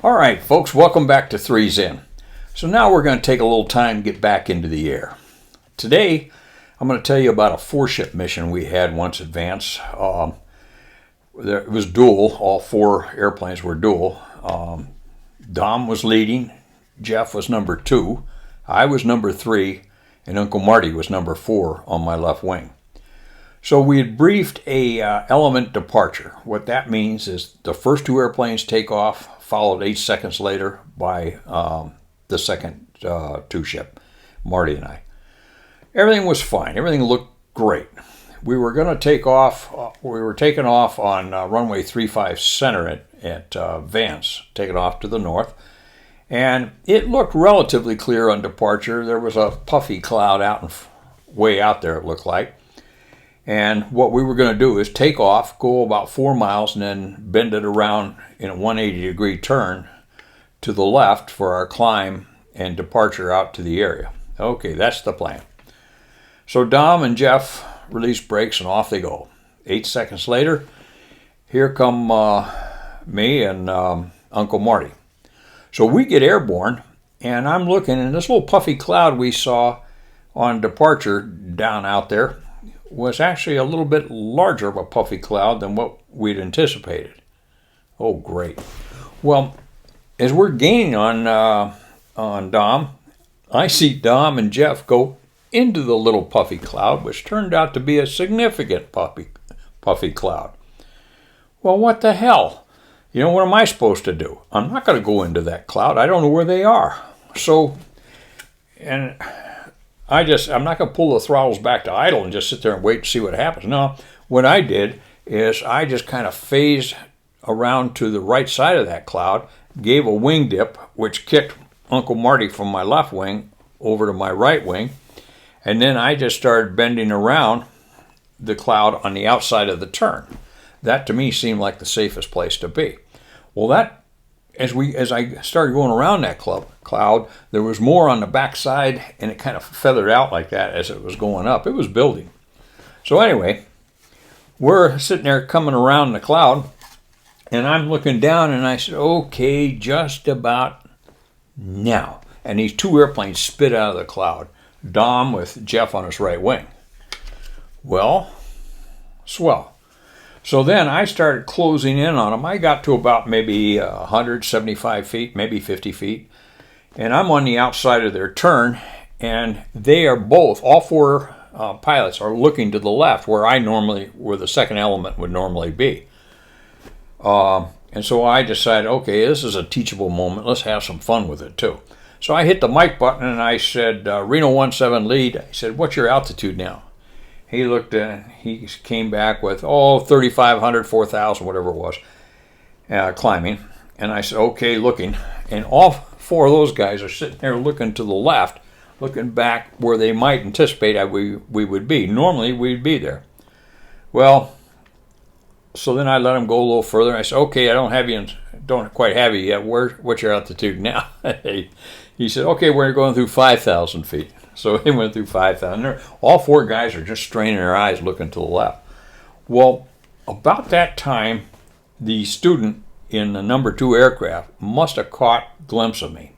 All right, folks, welcome back to Threes In. So now we're going to take a little time to get back into the air. Today, I'm going to tell you about a 4-ship mission we had once advance. It was dual. All 4 airplanes were dual. Dom was leading, Jeff was number 2, I was number 3, and Uncle Marty was number 4 on my left wing. So we had briefed a element departure. What that means is the first 2 airplanes take off, followed 8 seconds later by the second 2-ship, Marty and I. Everything was fine. Everything looked great. We were going to take off. We were taking off on runway 35 center at Vance, taking off to the north. And it looked relatively clear on departure. There was a puffy cloud way out there, it looked like. And what we were going to do is take off, go about 4 miles, and then bend it around in a 180-degree turn to the left for our climb and departure out to the area. Okay, that's the plan. So Dom and Jeff release brakes, and off they go. 8 seconds later, here come me and Uncle Marty. So we get airborne, and I'm looking, and this little puffy cloud we saw on departure down out there was actually a little bit larger of a puffy cloud than what we'd anticipated. Oh, great. Well, as we're gaining on Dom, I see Dom and Jeff go into the little puffy cloud, which turned out to be a significant puffy cloud. Well, what the hell? You know, what am I supposed to do? I'm not going to go into that cloud. I don't know where they are. So, and I'm not going to pull the throttles back to idle and just sit there and wait to see what happens. No, what I did is I just kind of phased around to the right side of that cloud, gave a wing dip, which kicked Uncle Marty from my left wing over to my right wing, and then I just started bending around the cloud on the outside of the turn. That to me seemed like the safest place to be. Well, as I started going around that cloud, there was more on the backside, and it kind of feathered out like that as it was going up. It was building. So anyway, we're sitting there coming around the cloud, and I'm looking down, and I said, okay, just about now. And these 2 airplanes spit out of the cloud, Dom with Jeff on his right wing. Well, swell. So then I started closing in on them. I got to about maybe 175 feet, maybe 50 feet. And I'm on the outside of their turn, and they are both, all 4 pilots are looking to the left where the second element would normally be. And so I decided, okay, this is a teachable moment. Let's have some fun with it too. So I hit the mic button and I said, Reno 17 lead. I said, what's your altitude now? He looked at, he came back with, 3,500, 4,000, whatever it was, climbing. And I said, okay, looking. And all 4 of those guys are sitting there looking to the left, looking back where they might anticipate we would be. Normally, we'd be there. Well, so then I let him go a little further. I said, okay, I don't quite have you yet. What's your altitude now? He said, okay, we're going through 5,000 feet. So he went through 5,000. All 4 guys are just straining their eyes looking to the left. Well, about that time, the student in the number 2 aircraft must have caught a glimpse of me.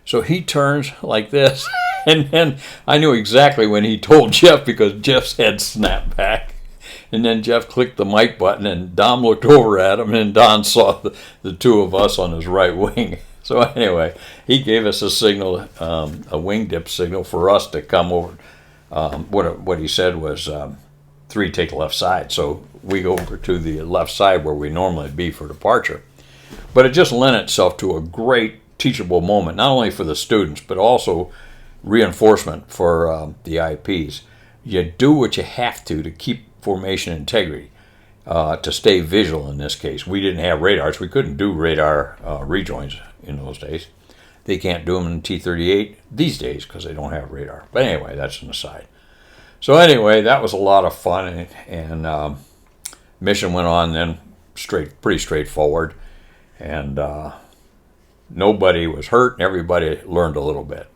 So he turns like this, and then I knew exactly when he told Jeff because Jeff's head snapped back. And then Jeff clicked the mic button, and Dom looked over at him, and Don saw the 2 of us on his right wing. So anyway, he gave us a signal, a wing dip signal for us to come over. What he said was 3 take left side. So we go over to the left side where we normally be for departure. But it just lent itself to a great teachable moment, not only for the students, but also reinforcement for the IPs. You do what you have to keep formation integrity, to stay visual in this case. We didn't have radars. We couldn't do radar rejoins in those days. They can't do them in T-38 these days because they don't have radar. But anyway, that's an aside. So anyway, that was a lot of fun, and mission went on then pretty straightforward, and nobody was hurt, and everybody learned a little bit.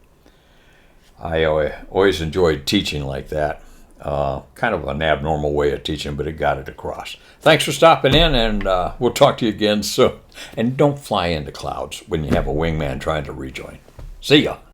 I always enjoyed teaching like that. Kind of an abnormal way of teaching, but it got it across. Thanks for stopping in, and we'll talk to you again soon. And don't fly into clouds when you have a wingman trying to rejoin. See ya.